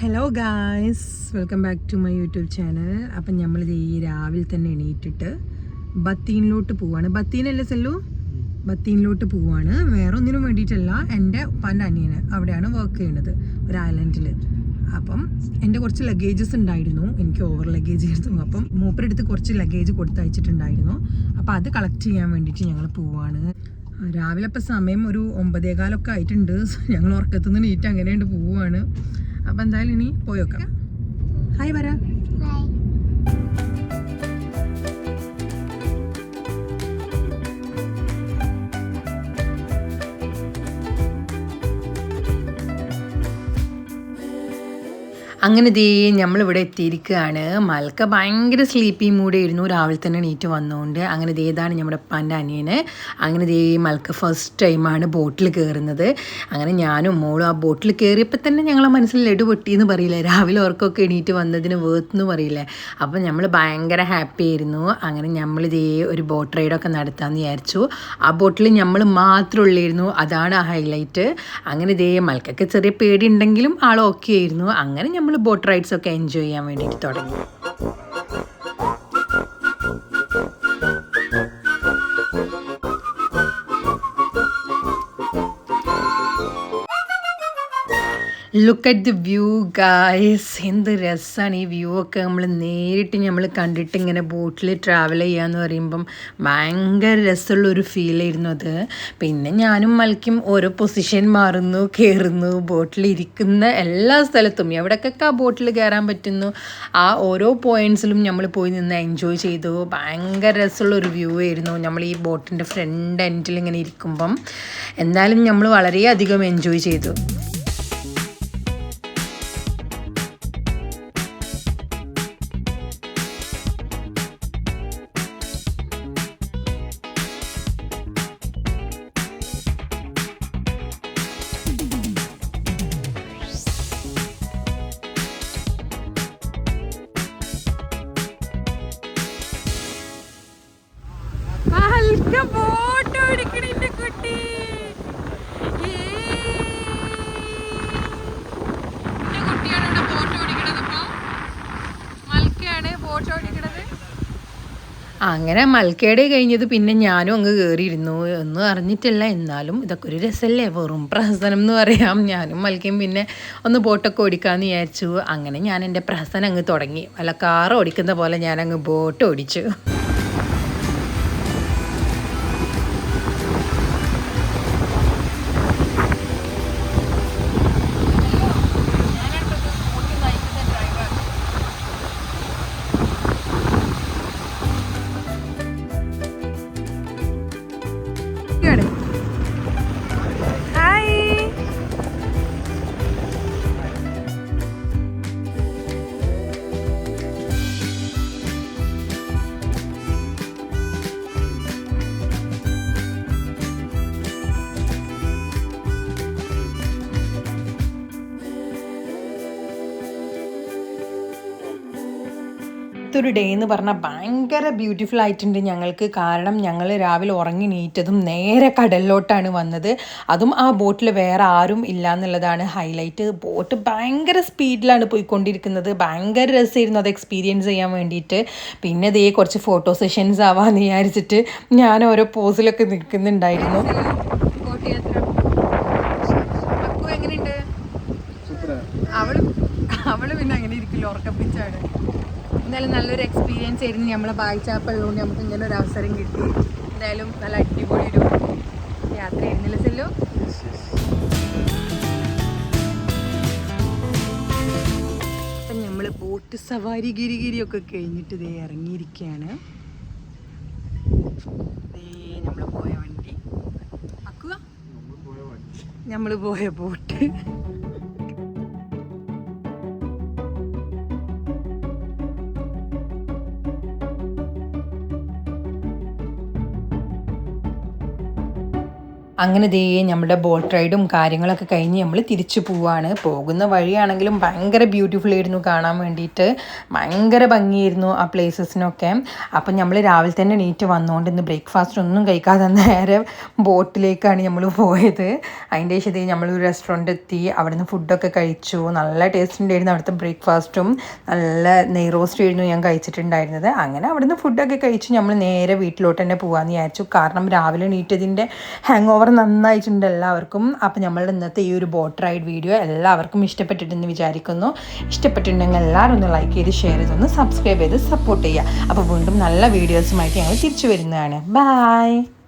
Hello guys, welcome back to my YouTube channel. അപ്പം നമ്മളിത് ഈ രാവിലെ തന്നെ എണീറ്റിട്ട് ബത്തീനിലോട്ട് പോവാണ്. ബത്തീനല്ലേ സെല്ലു? ബത്തീനിലോട്ട് പോവാണ്. വേറെ ഒന്നിനും വേണ്ടിയിട്ടല്ല, എൻ്റെ ഉപ്പാൻ്റെ അനിയന് അവിടെയാണ് വർക്ക് ചെയ്യുന്നത്, ഒരു ഐലൻഡിൽ. അപ്പം എൻ്റെ കുറച്ച് ലഗേജസ് ഉണ്ടായിരുന്നു, എനിക്ക് ഓവർ ലഗേജ് ആയിരുന്നു. അപ്പം മൂപ്പരെടുത്ത് കുറച്ച് ലഗേജ് കൊടുത്തയച്ചിട്ടുണ്ടായിരുന്നു. അപ്പോൾ അത് കളക്ട് ചെയ്യാൻ വേണ്ടിയിട്ട് ഞങ്ങൾ പോവാണ്. രാവിലെ ഇപ്പം സമയം ഒരു 9:15 ആയിട്ടുണ്ട്. ഞങ്ങൾ ഉറക്കത്തുനിന്ന് നീറ്റ് അങ്ങനെയുണ്ട് പോവുകയാണ്. അപ്പം എന്തായാലും ഇനി പോയോക്കാം. ഹായ് വരാ. അങ്ങനെ ദേ നമ്മളിവിടെ എത്തിയിരിക്കുകയാണ്. മൽക്ക ഭയങ്കര സ്ലീപ്പി മൂഡായിരുന്നു രാവിലെ തന്നെ എണീറ്റ് വന്നുകൊണ്ട്. അങ്ങനെ ഇതാണ് നമ്മുടെ ഉപ്പാൻ്റെ അനിയന്. അങ്ങനെ മൽക്ക ഫസ്റ്റ് ടൈമാണ് ബോട്ടിൽ കയറുന്നത്. അങ്ങനെ ഞാനും മോളും ആ ബോട്ടിൽ കയറിയപ്പോൾ തന്നെ ഞങ്ങളെ മനസ്സിൽ ലഡു പൊട്ടിയെന്ന് പറയില്ലേ, രാവിലെ ഓർക്കൊക്കെ എണീറ്റ് വന്നതിന് വേർത്തെന്ന് പറയില്ലേ. അപ്പം നമ്മൾ ഭയങ്കര ഹാപ്പി ആയിരുന്നു. അങ്ങനെ നമ്മൾ ഒരു ബോട്ട് റൈഡൊക്കെ നടത്താമെന്ന് വിചാരിച്ചു. ആ ബോട്ടിൽ നമ്മൾ മാത്രമേ ഉള്ളായിരുന്നു, അതാണ് ആ ഹൈലൈറ്റ്. അങ്ങനെ മൽക്കൊക്കെ ചെറിയ പേടി ഉണ്ടെങ്കിലും ആൾ ഓക്കെ ആയിരുന്നു. അങ്ങനെ നമ്മൾ ബോട്ട് റൈഡ്സ് ഒക്കെ എൻജോയ് ചെയ്യാൻ വേണ്ടിയിട്ട് തുടങ്ങി. Look at the view guys, എന്ത് രസമാണ് ഈ വ്യൂ ഒക്കെ. നമ്മൾ നേരിട്ട് നമ്മൾ കണ്ടിട്ട് ഇങ്ങനെ ബോട്ടിൽ ട്രാവൽ ചെയ്യാന്ന് പറയുമ്പം ഭയങ്കര രസമുള്ളൊരു ഫീലായിരുന്നു അത്. പിന്നെ ഞാനും മൽക്കും ഓരോ പൊസിഷൻ മാറുന്നു, കയറുന്നു, ബോട്ടിലിരിക്കുന്ന എല്ലാ സ്ഥലത്തും എവിടേക്കൊക്കെ ആ ബോട്ടിൽ കയറാൻ പറ്റുന്നു ആ ഓരോ പോയിൻറ്റ്സിലും നമ്മൾ പോയി നിന്ന് എൻജോയ് ചെയ്തു. ഭയങ്കര രസമുള്ളൊരു വ്യൂ ആയിരുന്നു. നമ്മൾ ഈ ബോട്ടിൻ്റെ ഫ്രണ്ട് എൻഡിൽ ഇങ്ങനെ ഇരിക്കുമ്പം എന്തായാലും നമ്മൾ വളരെയധികം എൻജോയ് ചെയ്തു. അങ്ങനെ മൽക്കയുടെ കഴിഞ്ഞത് പിന്നെ ഞാനും അങ്ങ് കയറിയിരുന്നു. ഒന്നും അറിഞ്ഞിട്ടില്ല, എന്നാലും ഇതൊക്കെ ഒരു രസമല്ലേ, വെറും പ്രഹസനം എന്ന് പറയാം. ഞാനും മൽക്കയും പിന്നെ ഒന്ന് ബോട്ടൊക്കെ ഓടിക്കാമെന്ന് വിചാരിച്ചു. അങ്ങനെ ഞാൻ എൻ്റെ പ്രഹസനം അങ്ങ് തുടങ്ങി. വല്ല കാർ ഓടിക്കുന്ന പോലെ ഞാനങ്ങ് ബോട്ട് ഓടിച്ചു. ഒരു ഡേ എന്ന് പറഞ്ഞാൽ ഭയങ്കര ബ്യൂട്ടിഫുൾ ആയിട്ടുണ്ട് ഞങ്ങൾക്ക്. കാരണം ഞങ്ങൾ രാവിലെ ഉറങ്ങി നീറ്റതും നേരെ കടലിലോട്ടാണ് വന്നത്. അതും ആ ബോട്ടിൽ വേറെ ആരും ഇല്ല എന്നുള്ളതാണ് ഹൈലൈറ്റ്. ബോട്ട് ഭയങ്കര സ്പീഡിലാണ് പോയിക്കൊണ്ടിരിക്കുന്നത്. ഭയങ്കര രസമായിരുന്നു അത് എക്സ്പീരിയൻസ് ചെയ്യാൻ വേണ്ടിയിട്ട്. പിന്നെ കുറച്ച് ഫോട്ടോ സെഷൻസ് ആവാമെന്ന് വിചാരിച്ചിട്ട് ഞാൻ ഓരോ പോസിലൊക്കെ നിൽക്കുന്നുണ്ടായിരുന്നു. അവള് പിന്നെ അങ്ങനെ ഇരിക്കില്ല, ഉറക്കപ്പിച്ചാണ്. എന്തായാലും നല്ലൊരു എക്സ്പീരിയൻസ് ആയിരുന്നു. നമ്മളെ ബായിച്ചാപ്പുള്ളതുകൊണ്ട് നമുക്ക് ഇങ്ങനെ ഒരു അവസരം കിട്ടി. എന്തായാലും നല്ല അടിപൊളി ഒരു യാത്രയായിരുന്നില്ല സെല്ലോ? അപ്പം നമ്മൾ ബോട്ട് സവാരി ഗിരിഗിരിയൊക്കെ കഴിഞ്ഞിട്ട് ഇറങ്ങിയിരിക്കുകയാണ്. നമ്മൾ പോയ വണ്ടി അക്കുക, നമ്മൾ പോയ ബോട്ട്. അങ്ങനെ ദേ നമ്മുടെ ബോട്ട് റൈഡും കാര്യങ്ങളൊക്കെ കഴിഞ്ഞ് നമ്മൾ തിരിച്ചു പോവാണ്. പോകുന്ന വഴിയാണെങ്കിലും ഭയങ്കര ബ്യൂട്ടിഫുൾ ആയിരുന്നു കാണാൻ വേണ്ടിയിട്ട്. ഭയങ്കര ഭംഗിയായിരുന്നു ആ പ്ലേസസിനൊക്കെ. അപ്പം നമ്മൾ രാവിലെ തന്നെ എണീറ്റ് വന്നുകൊണ്ട് ഇന്ന് ബ്രേക്ക്ഫാസ്റ്റ് ഒന്നും കഴിക്കാതെ നേരെ ബോട്ടിലേക്കാണ് നമ്മൾ പോയത്. അതിൻ്റെ ശേഷം നമ്മളൊരു റെസ്റ്റോറൻറ്റ് എത്തി. അവിടുന്ന് ഫുഡൊക്കെ കഴിച്ചു. നല്ല ടേസ്റ്റ് ഉണ്ടായിരുന്നു അവിടുത്തെ ബ്രേക്ക്ഫാസ്റ്റും. നല്ല നെയ് റോസ്റ്റ് ആയിരുന്നു ഞാൻ കഴിച്ചിട്ടുണ്ടായിരുന്നത്. അങ്ങനെ അവിടുന്ന് ഫുഡൊക്കെ കഴിച്ച് നമ്മൾ നേരെ വീട്ടിലോട്ട് തന്നെ പോകാമെന്ന് വിചാരിച്ചു. കാരണം രാവിലെ എണീറ്റതിൻ്റെ ഹാങ് ഓവർ നന്നായിട്ടുണ്ട് എല്ലാവർക്കും. അപ്പോൾ നമ്മളുടെ ഇന്നത്തെ ഈ ഒരു ബോട്ട് റൈഡ് വീഡിയോ എല്ലാവർക്കും ഇഷ്ടപ്പെട്ടിട്ടെന്ന് വിചാരിക്കുന്നു. ഇഷ്ടപ്പെട്ടിട്ടുണ്ടെങ്കിൽ എല്ലാവരും ഒന്ന് ലൈക്ക് ചെയ്ത് ഷെയർ ചെയ്തൊന്ന് സബ്സ്ക്രൈബ് ചെയ്ത് സപ്പോർട്ട് ചെയ്യുക. അപ്പോൾ വീണ്ടും നല്ല വീഡിയോസുമായിട്ട് ഞങ്ങൾ തിരിച്ചു വരുന്നതാണ്. ബൈ.